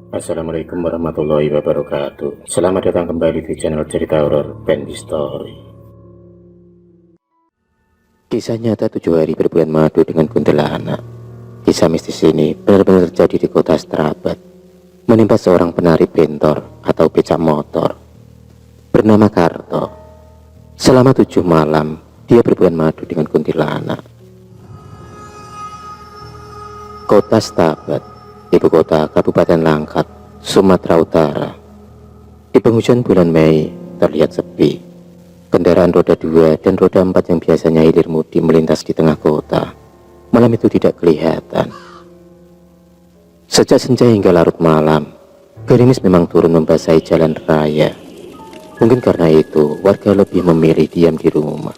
Assalamualaikum warahmatullahi wabarakatuh. Selamat datang kembali di channel cerita horor Bendy Story. Kisah nyata 7 hari berbulan madu dengan kuntilanak. Kisah mistis ini benar-benar terjadi di kota Strabat, menimpa seorang penari bentor atau becak motor bernama Karto. Selama 7 malam dia berbulan madu dengan kuntilanak. Kota Strabat, ibu kota Kabupaten Langkat, Sumatera Utara. Di penghujung bulan Mei terlihat sepi. Kendaraan roda 2 dan roda 4 yang biasanya hilir mudik melintas di tengah kota malam itu tidak kelihatan. Sejak senja hingga larut malam, gerimis memang turun membasahi jalan raya. Mungkin karena itu warga lebih memilih diam di rumah.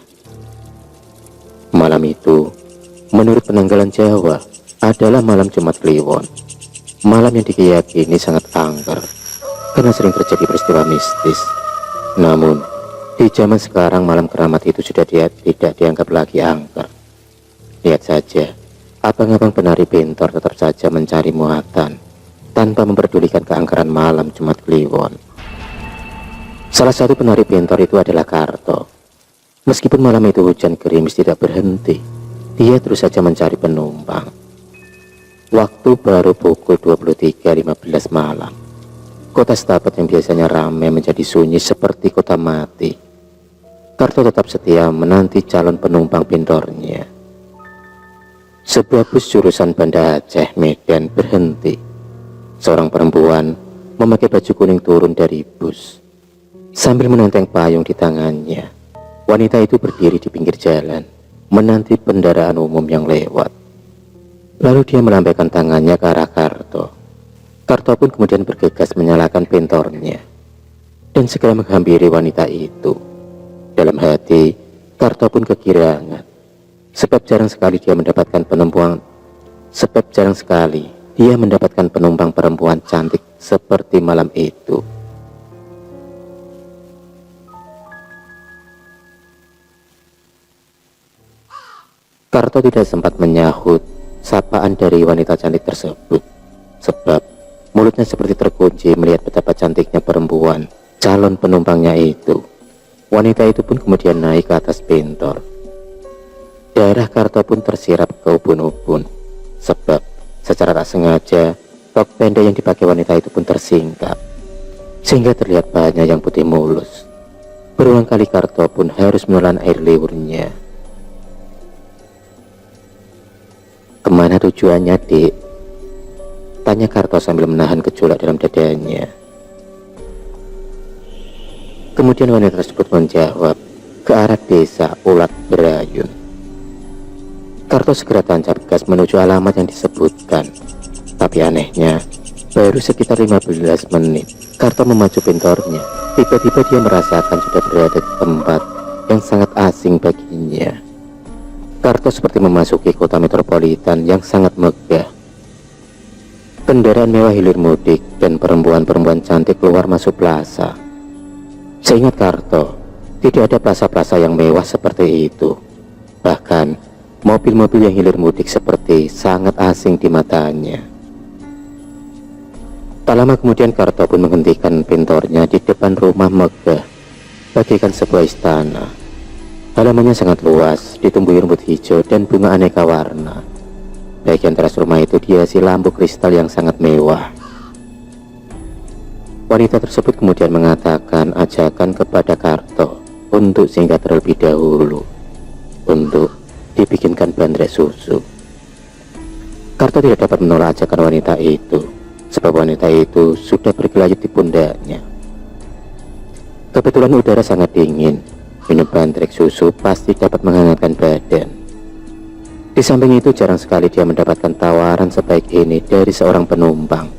Malam itu, menurut penanggalan Jawa, adalah malam Jumat Kliwon. Malam yang diyakini sangat angker karena sering terjadi peristiwa mistis. Namun, di zaman sekarang malam keramat itu sudah tidak dianggap lagi angker. Lihat saja, abang-abang penari bentor tetap saja mencari muatan tanpa memperdulikan keangkeran malam Jumat Kliwon. Salah satu penari bentor itu adalah Karto. Meskipun malam itu hujan gerimis tidak berhenti, dia terus saja mencari penumpang. Waktu baru pukul 23.15 malam. Kota Strabat yang biasanya ramai menjadi sunyi seperti kota mati. Karto tetap setia menanti calon penumpang bentornya. Sebuah bus jurusan Banda Aceh Medan berhenti. Seorang perempuan memakai baju kuning turun dari bus. Sambil menenteng payung di tangannya, wanita itu berdiri di pinggir jalan menanti kendaraan umum yang lewat. Lalu dia melambaikan tangannya ke arah Karto. Karto pun kemudian bergegas menyalakan bentornya dan segera menghampiri wanita itu. Dalam hati, Karto pun kegirangan, sebab jarang sekali dia mendapatkan penumpang perempuan cantik seperti malam itu. Karto tidak sempat menyahut sapaan dari wanita cantik tersebut, sebab mulutnya seperti terkunci melihat betapa cantiknya perempuan calon penumpangnya itu. Wanita itu pun kemudian naik ke atas bentor. Darah Karto pun tersirap ke ubun-ubun, sebab secara tak sengaja rok pendek yang dipakai wanita itu pun tersingkap, sehingga terlihat bahannya yang putih mulus. Berulang kali Karto pun harus menelan air liurnya. "Kemana tujuannya, Dik?" tanya Karto sambil menahan gejolak dalam dadanya. Kemudian wanita tersebut menjawab, "Ke arah desa Ulat Berayun." Karto segera tancap gas menuju alamat yang disebutkan. Tapi anehnya, baru sekitar 15 menit Karto memacu bentornya, tiba-tiba dia merasakan sudah berada di tempat yang sangat asing baginya. Karto seperti memasuki kota metropolitan yang sangat megah. Kendaraan mewah hilir mudik dan perempuan-perempuan cantik keluar masuk plaza. Seingat Karto, tidak ada plaza-plaza yang mewah seperti itu. Bahkan, mobil-mobil yang hilir mudik seperti sangat asing di matanya. Tak lama kemudian Karto pun menghentikan bentornya di depan rumah megah, bagaikan sebuah istana. Halamannya sangat luas, ditumbuhi rumput hijau dan bunga aneka warna. Bagian teras rumah itu dihiasi lampu kristal yang sangat mewah. Wanita tersebut kemudian mengatakan ajakan kepada Karto untuk singgah terlebih dahulu, untuk dibikinkan bandrek susu. Karto tidak dapat menolak ajakan wanita itu, sebab wanita itu sudah bergelayut di pundaknya. Kebetulan udara sangat dingin. Minum bandrek susu pasti dapat menghangatkan badan. Di samping itu jarang sekali dia mendapatkan tawaran sebaik ini dari seorang penumpang,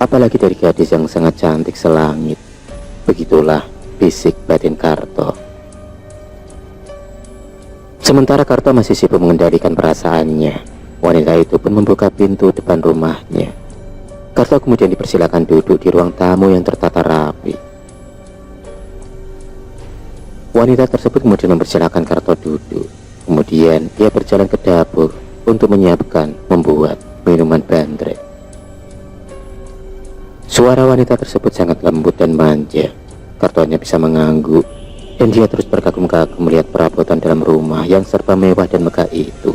apalagi dari gadis yang sangat cantik selangit. Begitulah fisik batin Karto. Sementara Karto masih sibuk mengendalikan perasaannya, wanita itu pun membuka pintu depan rumahnya. Karto kemudian dipersilakan duduk di ruang tamu yang tertata rapi. Wanita tersebut kemudian mempersilahkan Karto duduk. Kemudian dia berjalan ke dapur untuk membuat minuman bandrek. Suara wanita tersebut sangat lembut dan manja. Karto hanya bisa mengangguk, dan dia terus berkagum-kagum melihat perabotan dalam rumah yang serba mewah dan megah itu.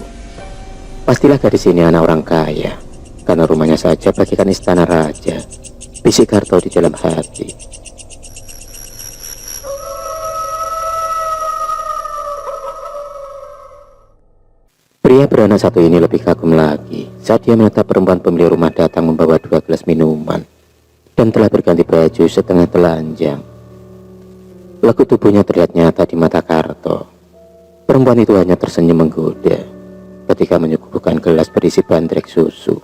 Pastilah gadis ini anak orang kaya, karena rumahnya saja bagaikan istana raja, bisik Karto di dalam hati. Pria beranak satu ini lebih kagum lagi saat dia menatap perempuan pemilik rumah datang membawa 2 gelas minuman dan telah berganti baju setengah telanjang. Lekuk tubuhnya terlihat nyata di mata Karto. Perempuan itu hanya tersenyum menggoda ketika menyuguhkan gelas berisi bandrek susu.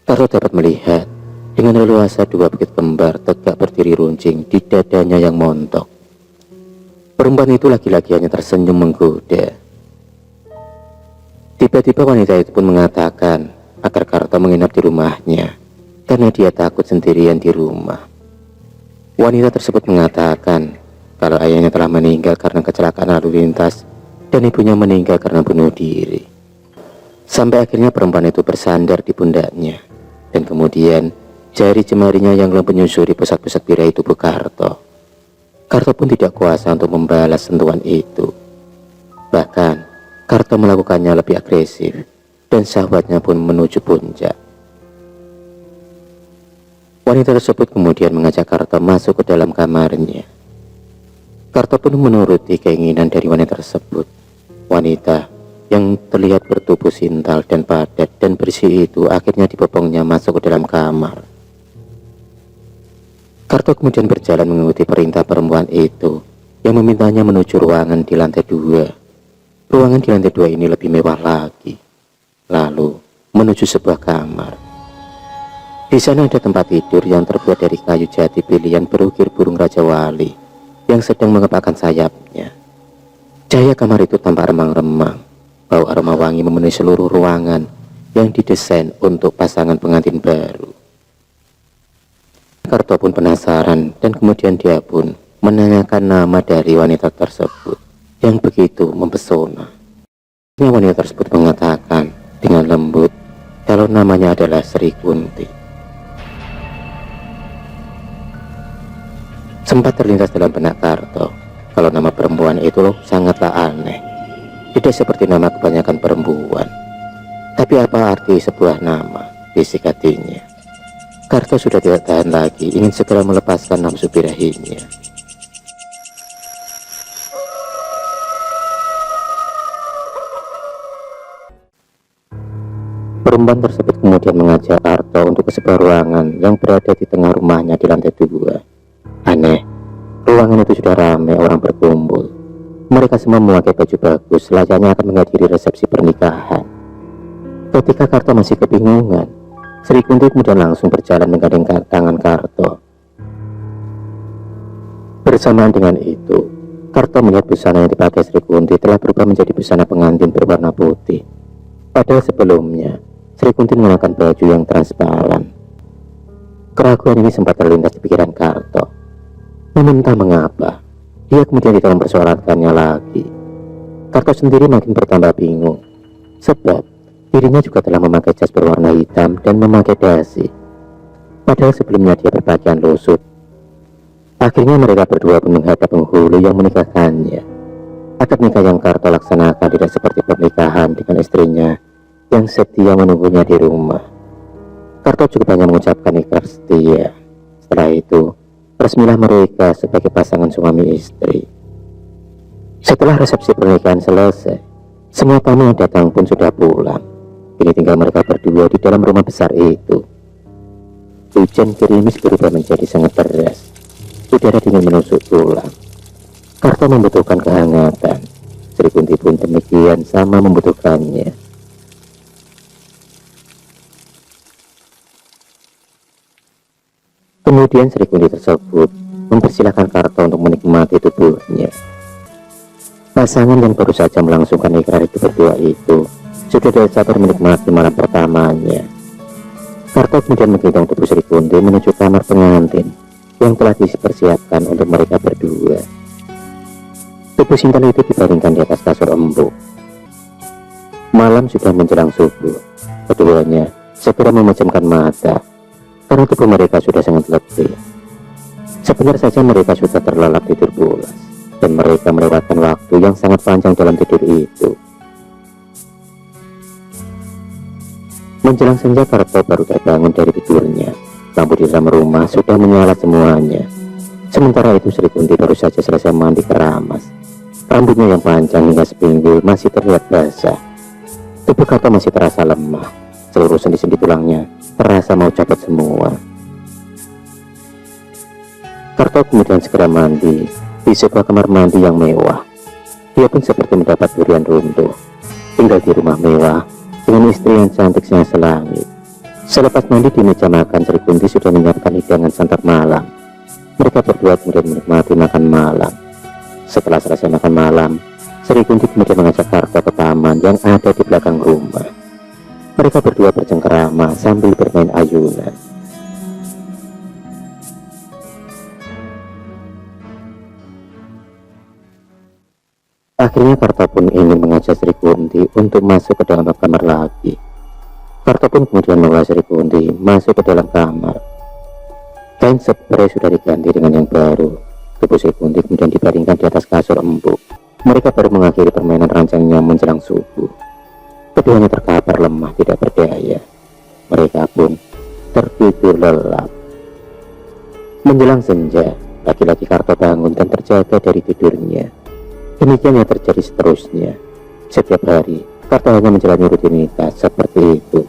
Karto dapat melihat dengan leluasa 2 bukit kembar tegak berdiri runcing di dadanya yang montok. Perempuan itu laki-laki hanya tersenyum menggoda. Tiba-tiba wanita itu pun mengatakan agar Karto menginap di rumahnya karena dia takut sendirian di rumah. Wanita tersebut mengatakan kalau ayahnya telah meninggal karena kecelakaan lalu lintas dan ibunya meninggal karena bunuh diri. Sampai akhirnya perempuan itu bersandar di pundaknya, dan kemudian jari jemarinya yang lembut menyusuri pusat-pusat birahi tubuh Karto. Karto pun tidak kuasa untuk membalas sentuhan itu. Bahkan Karto melakukannya lebih agresif, dan syahwatnya pun menuju puncak. Wanita tersebut kemudian mengajak Karto masuk ke dalam kamarnya. Karto pun menuruti keinginan dari wanita tersebut. Wanita yang terlihat bertubuh sintal dan padat dan bersih itu akhirnya dibopongnya masuk ke dalam kamar. Karto kemudian berjalan mengikuti perintah perempuan itu yang memintanya menuju ruangan di lantai 2. Ruangan di lantai 2 ini lebih mewah lagi. Lalu menuju sebuah kamar. Di sana ada tempat tidur yang terbuat dari kayu jati pilihan berukir burung Raja Wali yang sedang mengepakkan sayapnya. Cahaya kamar itu tampak remang-remang. Bau aroma wangi memenuhi seluruh ruangan yang didesain untuk pasangan pengantin baru. Karto pun penasaran dan kemudian dia pun menanyakan nama dari wanita tersebut yang begitu mempesona. Wanita tersebut mengatakan dengan lembut kalau namanya adalah Sri Kunti. Sempat terlintas dalam benak Karto kalau nama perempuan itu sangatlah aneh. Tidak seperti nama kebanyakan perempuan. Tapi apa arti sebuah nama? Bisik hatinya. Karto sudah tidak tahan lagi, ingin segera melepaskan nafsu birahinya. Perempuan tersebut kemudian mengajak Karto untuk ke sebuah ruangan yang berada di tengah rumahnya di lantai 2. Aneh, ruangan itu sudah ramai orang berkumpul. Mereka semua memakai baju bagus, layaknya akan menghadiri resepsi pernikahan. Ketika Karto masih kebingungan, Sri Kunti kemudian langsung berjalan menggandeng tangan Karto. Bersamaan dengan itu, Karto melihat busana yang dipakai Sri Kunti telah berubah menjadi busana pengantin berwarna putih. Padahal sebelumnya, Sri Kunti mengenakan baju yang transparan. Keraguan ini sempat terlintas di pikiran Karto. Namun entah mengapa, dia kemudian tidak mempersoalkannya lagi. Karto sendiri makin bertambah bingung, sebab dirinya juga telah memakai jas berwarna hitam dan memakai dasi. Padahal sebelumnya dia berpakaian lusut. Akhirnya mereka berdua pun menghadap penghulu yang menikahkannya. Akad nikah yang Karto laksanakan tidak seperti pernikahan dengan istrinya yang setia menunggunya di rumah. Karto cukup hanya mengucapkan ikhrar setia. Setelah itu, resmilah mereka sebagai pasangan suami istri. Setelah resepsi pernikahan selesai, semua tamu yang datang pun sudah pulang. Kini tinggal mereka berdua di dalam rumah besar itu. Hujan gerimis berubah menjadi sangat deras. Udara dingin menusuk tulang. Karto membutuhkan kehangatan. Sri Kunti pun demikian sama membutuhkannya. Kemudian Sri Kunti tersebut mempersilahkan Karto untuk menikmati tubuhnya. Pasangan yang baru saja melangsungkan ikhrar itu berdua itu sudah tidak sabar menikmati malam pertamanya. Karto kemudian menggendong tubuh Sri Kunti menuju kamar pengantin yang telah dipersiapkan untuk mereka berdua. Tubuh sintal itu dibaringkan di atas kasur empuk. Malam sudah menjelang subuh. Keduanya segera memejamkan mata. karena tubuh mereka sudah sangat letih. Sebentar saja mereka sudah terlelap tidur pulas, dan mereka melewatkan waktu yang sangat panjang dalam tidur itu. Menjelang senja, Karto baru terbangun dari tidurnya. Lampu di dalam rumah sudah menyala semuanya. Sementara itu Sri Kunti baru saja selesai mandi keramas. Rambutnya yang panjang hingga sepinggul masih terlihat basah. Tubuh Karto masih terasa lemah. Seluruh sendi-sendi tulangnya terasa mau copot semua. Karto kemudian segera mandi di sebuah kamar mandi yang mewah. Dia pun seperti mendapat durian runtuh. Tinggal di rumah mewah dengan istri yang cantik siang selangit. Selepas mandi di meja makan, Sri Kunti sudah menyiapkan hidangan santap malam. Mereka berdua kemudian menikmati makan malam. Setelah selesai makan malam, Sri Kunti kemudian mengajak Karto ke taman yang ada di belakang rumah. Mereka berdua bercengkerama sambil bermain ayunan. Akhirnya Karto pun ingin mengajak Sri Kunti untuk masuk ke dalam kamar lagi. Karto pun kemudian membawa Sri Kunti masuk ke dalam kamar. Kain spray sudah diganti dengan yang baru. Tubuh Sri Kunti kemudian dibaringkan di atas kasur empuk. Mereka baru mengakhiri permainan rancangnya menjelang subuh. Keduanya terkapar lemah tidak berdaya. Mereka pun tertidur lelap. Menjelang senja, laki-laki Karto bangun dan terjaga dari tidurnya. Demikian yang terjadi seterusnya. Setiap hari, Karto hanya menjalani rutinitas seperti itu.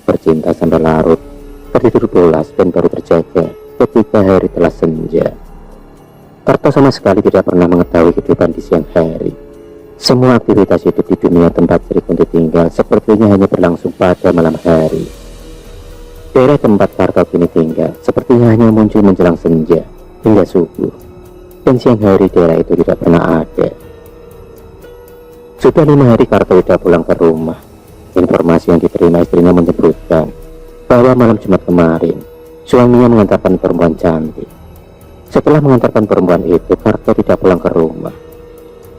Bercinta sampai larut, tertidur pulas dan baru terjaga ketika hari telah senja. Karto sama sekali tidak pernah mengetahui kehidupan di siang hari. Semua aktivitas hidup di dunia tempat Sri Kunti tinggal sepertinya hanya berlangsung pada malam hari. Daerah tempat Karto kini tinggal sepertinya hanya muncul menjelang senja hingga subuh. Dan siang hari daerah itu tidak pernah ada. Sudah 5 hari Karto tidak pulang ke rumah. Informasi yang diterima istrinya menyebutkan bahwa malam Jumat kemarin suaminya mengantarkan perempuan cantik. Setelah mengantarkan perempuan itu, Karto tidak pulang ke rumah.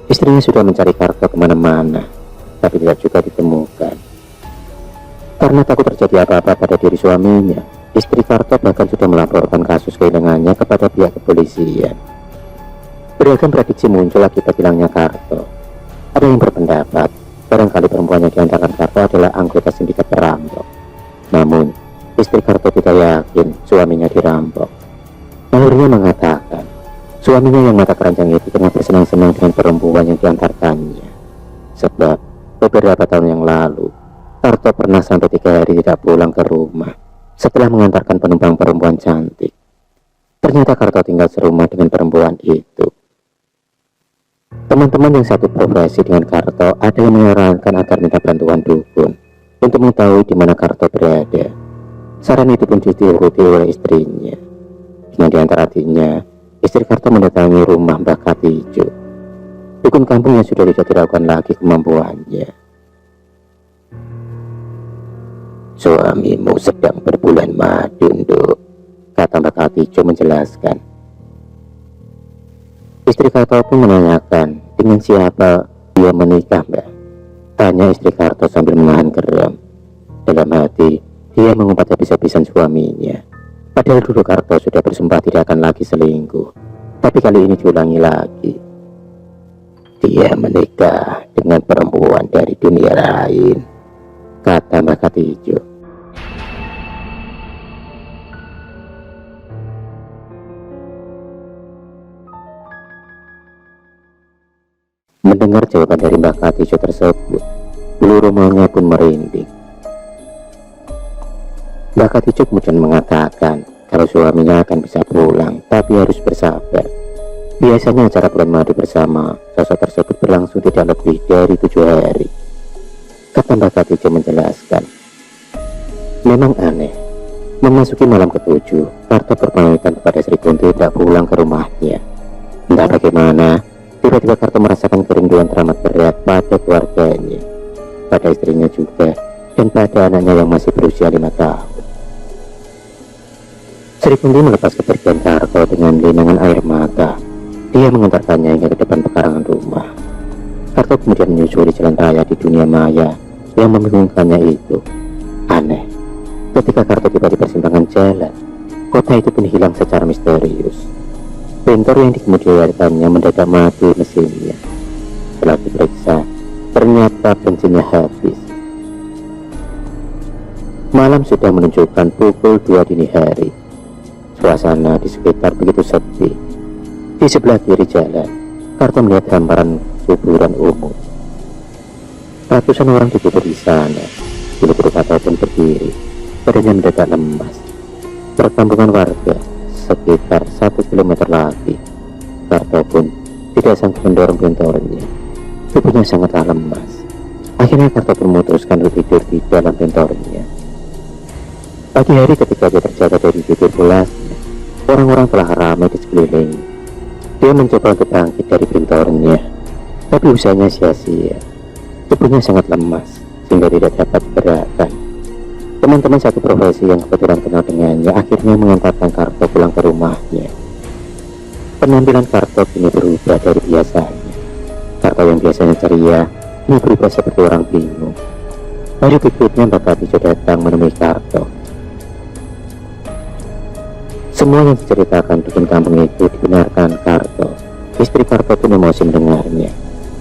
Istrinya sudah mencari Karto kemana-mana, tapi tidak juga ditemukan. Karena takut terjadi apa-apa pada diri suaminya, istri Karto bahkan sudah melaporkan kasus kehilangannya kepada pihak kepolisian. Beragam prediksi muncul akibat hilangnya Karto. Ada yang berpendapat barangkali perempuan yang diantarkan Karto adalah anggota sindikat perampok. Namun istri Karto tidak yakin suaminya dirampok. Nalurinya mengatakan suaminya yang mata keranjang itu tengah bersenang-senang dengan perempuan yang diantarkannya. Sebab beberapa tahun yang lalu Karto pernah sampai 3 hari tidak pulang ke rumah setelah mengantarkan penumpang perempuan cantik. Ternyata Karto tinggal serumah dengan perempuan itu. Teman-teman yang satu profesi dengan Karto ada yang menyarankan agar minta bantuan dukun untuk mengetahui di mana Karto berada. Saran itu pun dituruti oleh istrinya. Dengan diantar hatinya, istri Karto mendatangi rumah Mbah Katijo. Dukun kampung yang sudah tidak diragukan lagi kemampuannya. Suamimu sedang berbulan madu, Nduk, kata Mbah Katijo menjelaskan. Istri Karto pun menanyakan dengan siapa dia menikah, Mbak. Tanya istri Karto sambil menahan geram. Dalam hati, dia mengumpat habis-habisan suaminya. Padahal dulu Karto sudah bersumpah tidak akan lagi selingkuh. Tapi kali ini diulangi lagi. Dia menikah dengan perempuan dari dunia lain, kata Mbak Katijo. Mendengar jawaban dari Mbak Katijo tersebut, bulu rumahnya pun merinding. Mbak Katijo kemudian mengatakan kalau suaminya akan bisa pulang, tapi harus bersabar. Biasanya acara bulan madu bersama sosok tersebut berlangsung tidak lebih dari 7 hari. Kata Mbak Katijo menjelaskan. Memang aneh, memasuki malam ke-7, Karto berpamitan kepada Sri Kunti tidak pulang ke rumahnya. Entah bagaimana, tiba-tiba Karto merasakan kerinduan teramat berat pada keluarganya, pada istrinya juga, dan pada anaknya yang masih berusia 5 tahun. Sri Kunti melepas kepergian Karto dengan linangan air mata. Dia mengantarkannya hingga ke depan pekarangan rumah. Karto kemudian menyusuri jalan raya di dunia maya yang membingungkannya itu. Aneh, ketika Karto tiba di persimpangan jalan, Kota itu pun hilang secara misterius. Bentor yang dikemudiannya mendadak mati mesinnya. Setelah diperiksa, ternyata bensinnya habis. Malam sudah menunjukkan pukul 2 dini hari. Suasana di sekitar begitu sepi. Di sebelah kiri jalan, Karto melihat hamparan kuburan umum. Ratusan orang dikubur di sana. Bulu-bulu kata pun berdiri, badannya mendadak lemas. Perkampungan warga sekitar 1 kilometer lagi. Karto pun tidak sanggup mendorong bentornya. Tubuhnya sangatlah lemas. Akhirnya Karto pun memutuskan untuk tidur di dalam bentornya. Pagi hari ketika dia terjaga dari tidur pulasnya, orang-orang telah ramai di sekeliling. Dia mencoba untuk bangkit dari bentornya, tapi usahanya sia-sia. Tubuhnya sangat lemas, sehingga tidak dapat bergerakkan. Teman-teman satu profesi yang kebetulan kenal dengannya akhirnya mengantarkan Karto pulang ke rumahnya. Penampilan Karto kini berubah dari biasanya. Karto yang biasanya ceria, ini berubah seperti orang bingung. Hari berikutnya Bapak Bijo datang menemui Karto. Semua yang diceritakan dukun kampung itu dibenarkan Karto. Istri Karto pun emosi mendengarnya,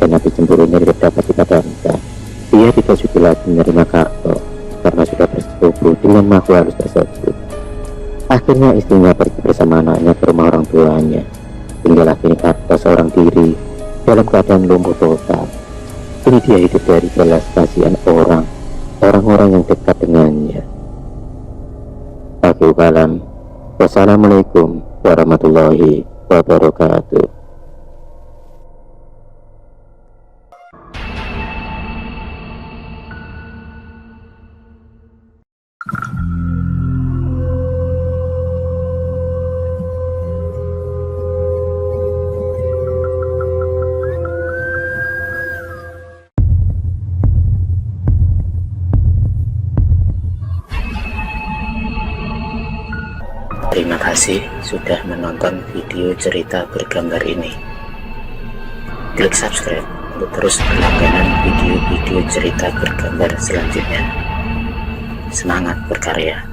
dan api cemburunya tidak dapat dipadamkan. Dia tidak suka lagi menerima Karto karena sudah bersetubuh dengan makhluk halus tersebut. Akhirnya istrinya pergi bersama anaknya ke rumah orang tuanya. Tinggallah kini Karto seorang diri dalam keadaan lumpuh total. Kini dia hidup dari belas kasihan orang-orang yang dekat dengannya. Akhirul kalam. Wassalamualaikum warahmatullahi wabarakatuh. Terima kasih sudah menonton video cerita bergambar ini. Klik subscribe untuk terus berlangganan video-video cerita bergambar selanjutnya. Semangat berkarya.